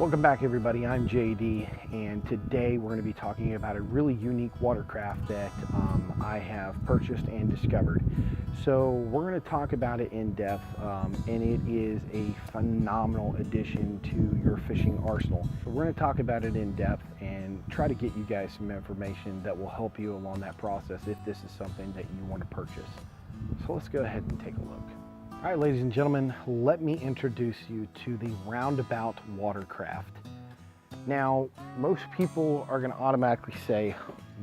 Welcome back, everybody. I'm JD, and today we're going to be talking about a really unique watercraft that I have purchased and discovered. So we're going to talk about it in depth, and it is a phenomenal addition to your fishing arsenal. So we're going to talk about it in depth and try to get you guys some information that will help you along that process if this is something that you want to purchase. So let's go ahead and take a look. All right, ladies and gentlemen, let me introduce you to the Roundabout Watercraft. Now, most people are going to automatically say,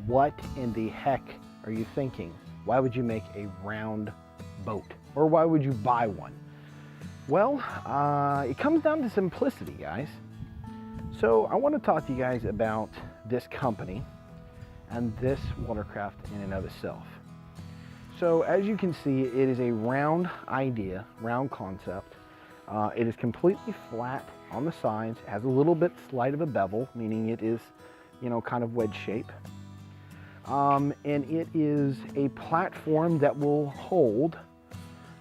what in the heck are you thinking? Why would you make a round boat? Or why would you buy one? Well, it comes down to simplicity, guys. So I want to talk to you guys about this company and this watercraft in and of itself. So as you can see, it is a round idea, round concept. It is completely flat on the sides, has a little bit slight of a bevel, meaning it is, kind of wedge shape. And it is a platform that will hold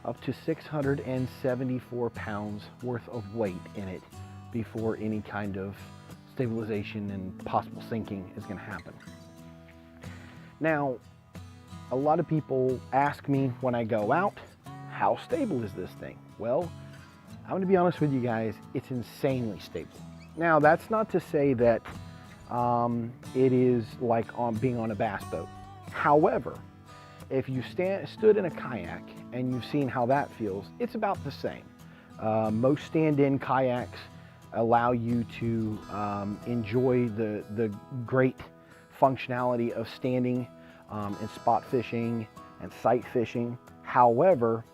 up to 674 pounds worth of weight in it before any kind of stabilization and possible sinking is going to happen. Now, a lot of people ask me when I go out, how stable is this thing? Well, I'm going to be honest with you guys, it's insanely stable. Now, that's not to say that it is like being on a bass boat. However, if you stood in a kayak and you've seen how that feels, it's about the same. Most stand-in kayaks allow you to enjoy the great functionality of standing and spot fishing and sight fishing. However,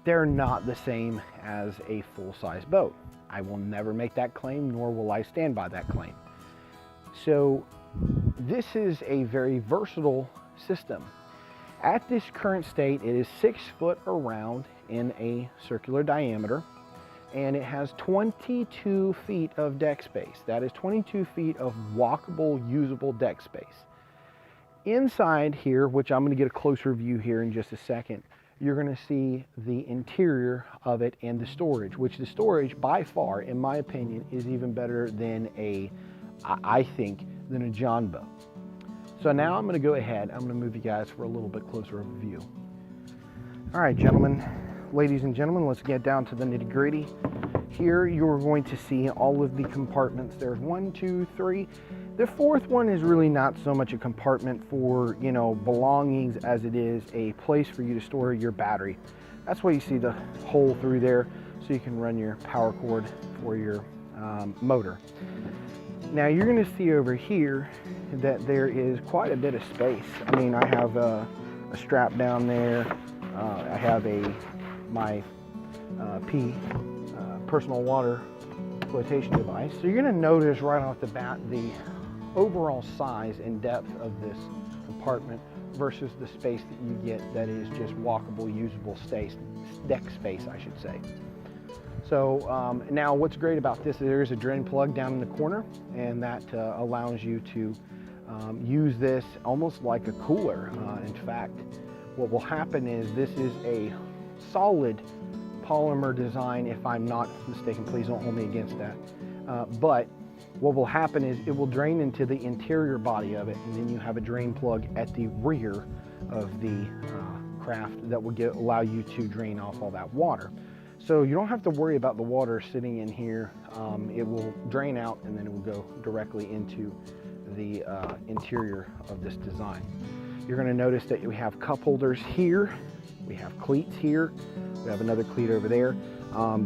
they're not the same as a full-size boat. I will never make that claim, nor will I stand by that claim. So this is a very versatile system. At this current state, it is 6 foot around in a circular diameter, and it has 22 feet of deck space. That is 22 feet of walkable, usable deck space. Inside here, which I'm going to get a closer view here in just a second, you're going to see the interior of it and the storage, which the storage by far, in my opinion, is even better than I think, than a John boat. So now I'm going to go ahead, I'm going to move you guys for a little bit closer of a view. All right, gentlemen, ladies and gentlemen, let's get down to the nitty gritty. Here you're going to see all of the compartments. There's 1, 2, 3. The fourth one is really not so much a compartment for, belongings as it is a place for you to store your battery. That's why you see the hole through there, so you can run your power cord for your motor. Now you're going to see over here that there is quite a bit of space. I mean, I have a strap down there. I have my personal water flotation device. So you're going to notice right off the bat the overall size and depth of this compartment versus the space that you get that is just walkable, usable deck space, I should say. So now what's great about this is there is a drain plug down in the corner, and that allows you to use this almost like a cooler. In fact, what will happen is this is a solid polymer design, if I'm not mistaken. Please don't hold me against that. But what will happen is it will drain into the interior body of it, and then you have a drain plug at the rear of the craft that will allow you to drain off all that water. So you don't have to worry about the water sitting in here. It will drain out, and then it will go directly into the interior of this design. You're going to notice that we have cup holders here, we have cleats here, we have another cleat over there.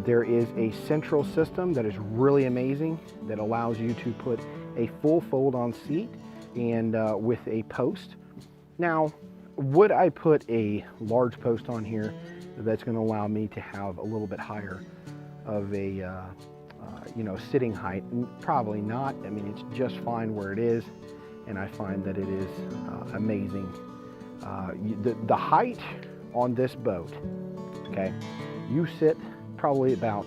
There is a central system that is really amazing that allows you to put a full fold-on seat and with a post. Now, would I put a large post on here that's going to allow me to have a little bit higher of a sitting height? Probably not. I mean, it's just fine where it is, and I find that it is amazing. The height on this boat, okay, you sit probably about,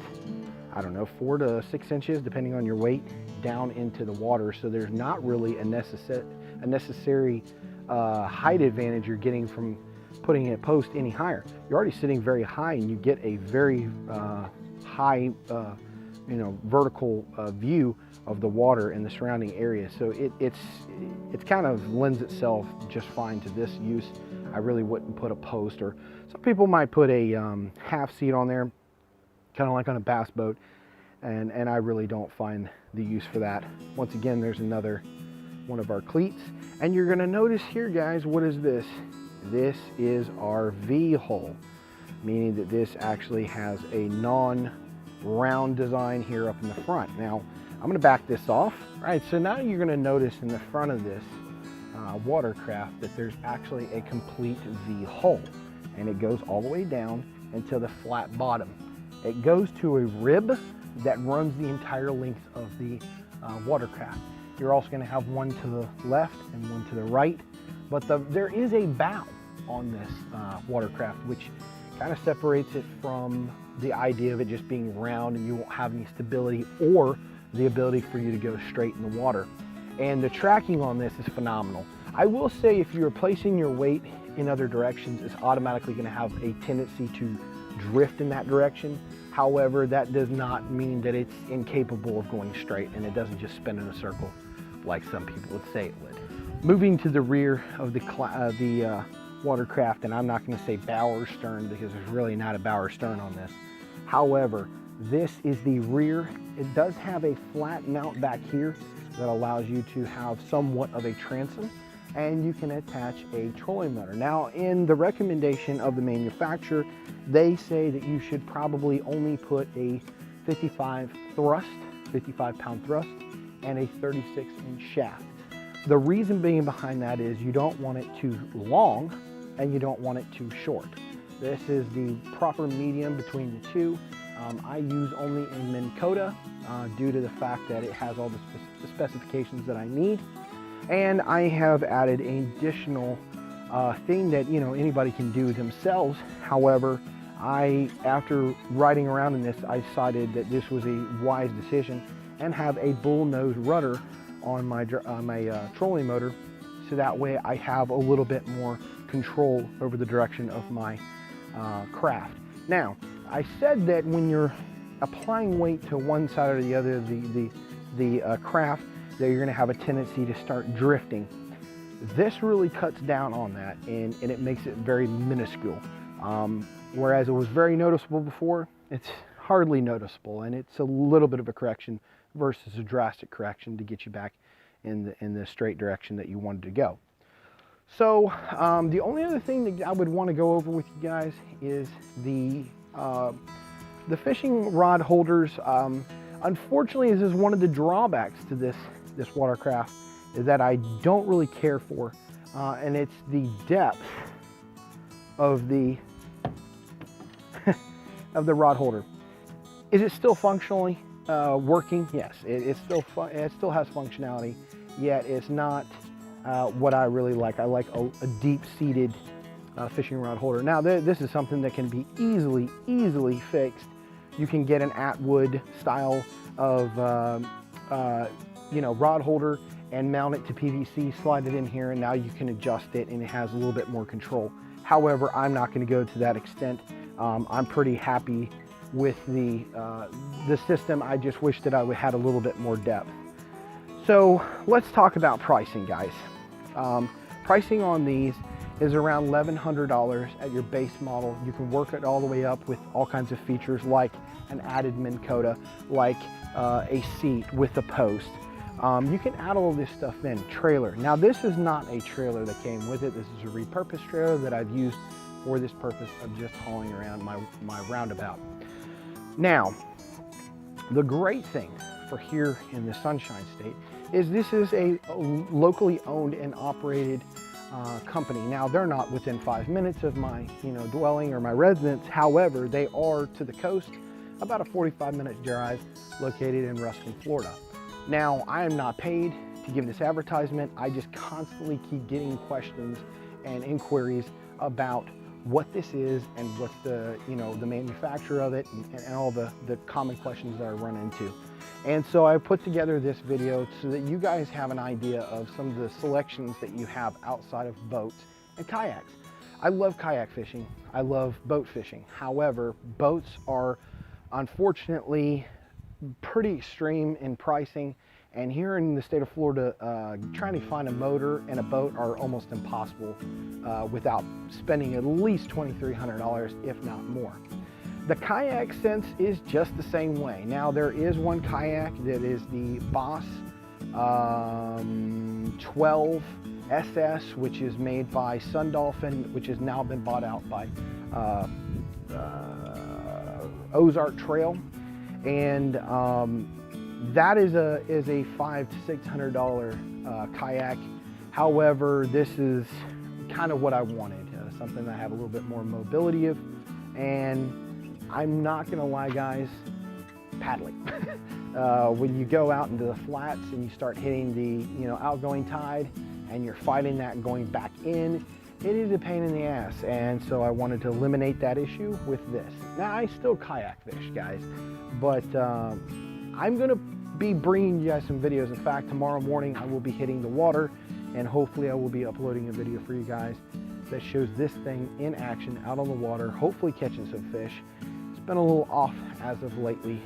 I don't know, 4 to 6 inches, depending on your weight, down into the water. So there's not really a necessary height advantage you're getting from putting a post any higher. You're already sitting very high, and you get a very high vertical view of the water and the surrounding area. So it's kind of lends itself just fine to this use. I really wouldn't put a post, or some people might put a half seat on there, kind of like on a bass boat, and I really don't find the use for that. Once again, there's another one of our cleats, and you're gonna notice here, guys, what is this? This is our V-hull, meaning that this actually has a non-round design here up in the front. Now, I'm gonna back this off. All right, so now you're gonna notice in the front of this watercraft that there's actually a complete V-hull, and it goes all the way down into the flat bottom. It goes to a rib that runs the entire length of the watercraft. You're also gonna have one to the left and one to the right, but there is a bow on this watercraft, which kind of separates it from the idea of it just being round and you won't have any stability or the ability for you to go straight in the water. And the tracking on this is phenomenal. I will say, if you're placing your weight in other directions, it's automatically going to have a tendency to drift in that direction. However, that does not mean that it's incapable of going straight, and it doesn't just spin in a circle like some people would say it would. Moving to the rear of the watercraft, and I'm not going to say bow or stern because there's really not a bow or stern on this. However, this is the rear. It does have a flat mount back here that allows you to have somewhat of a transom, and you can attach a trolling motor. Now, in the recommendation of the manufacturer, they say that you should probably only put a 55 pound thrust, and a 36-inch shaft. The reason being behind that is you don't want it too long and you don't want it too short. This is the proper medium between the two. I use only a Minn Kota due to the fact that it has all the specifications that I need. And I have added an additional thing that anybody can do themselves. However, after riding around in this, I decided that this was a wise decision and have a bull nose rudder on my trolling motor, so that way I have a little bit more control over the direction of my craft. Now, I said that when you're applying weight to one side or the other of the craft, that you're going to have a tendency to start drifting. This really cuts down on that, and it makes it very minuscule. Whereas it was very noticeable before, it's hardly noticeable, and it's a little bit of a correction versus a drastic correction to get you back in the straight direction that you wanted to go. So the only other thing that I would want to go over with you guys is the fishing rod holders. Unfortunately, this is one of the drawbacks to this watercraft, is that I don't really care for, and it's the depth of the of the rod holder. Is it still functionally working? Yes, it still has functionality, yet it's not what I really like. I like a deep-seated fishing rod holder. Now, this is something that can be easily fixed. You can get an Atwood style of rod holder and mount it to PVC, slide it in here, and now you can adjust it, and it has a little bit more control. However, I'm not going to go to that extent. I'm pretty happy with the system. I just wish that I would had a little bit more depth. So let's talk about pricing, guys. Pricing on these is around $1,100 at your base model. You can work it all the way up with all kinds of features like an added Minn Kota, like a seat with a post. You can add all this stuff in. Trailer. Now, this is not a trailer that came with it. This is a repurposed trailer that I've used for this purpose of just hauling around my roundabout. Now, the great thing for here in the Sunshine State is this is a locally owned and operated company. Now, they're not within 5 minutes of my dwelling or my residence. However, they are to the coast, about a 45-minute drive, located in Ruston, Florida. Now, I am not paid to give this advertisement. I just constantly keep getting questions and inquiries about what this is and what's the manufacturer of it, and all the common questions that I run into. And so I put together this video so that you guys have an idea of some of the selections that you have outside of boats and kayaks. I love kayak fishing. I love boat fishing. However, boats are unfortunately pretty extreme in pricing. And here in the state of Florida, trying to find a motor and a boat are almost impossible without spending at least $2,300, if not more. The kayak sense is just the same way. Now there is one kayak that is the Boss 12 SS, which is made by Sun Dolphin, which has now been bought out by Ozark Trail. And that is a $500 to $600 kayak. However, this is kind of what I wanted, something that I have a little bit more mobility of. And I'm not gonna lie, guys, paddling. When you go out into the flats and you start hitting the outgoing tide and you're fighting that going back in, it is a pain in the ass. And so I wanted to eliminate that issue with this. Now I still kayak fish, guys, but I'm gonna be bringing you guys some videos. In fact, tomorrow morning I will be hitting the water, and hopefully I will be uploading a video for you guys that shows this thing in action out on the water, hopefully catching some fish. It's been a little off as of lately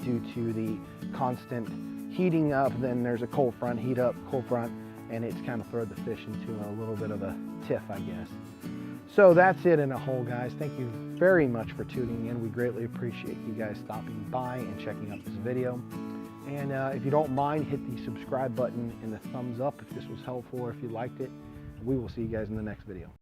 due to the constant heating up. Then there's a cold front, heat up, cold front, and it's kind of thrown the fish into a little bit of a tiff, I guess. So that's it in a whole, guys. Thank you very much for tuning in. We greatly appreciate you guys stopping by and checking out this video. And if you don't mind, hit the subscribe button and the thumbs up if this was helpful or if you liked it. We will see you guys in the next video.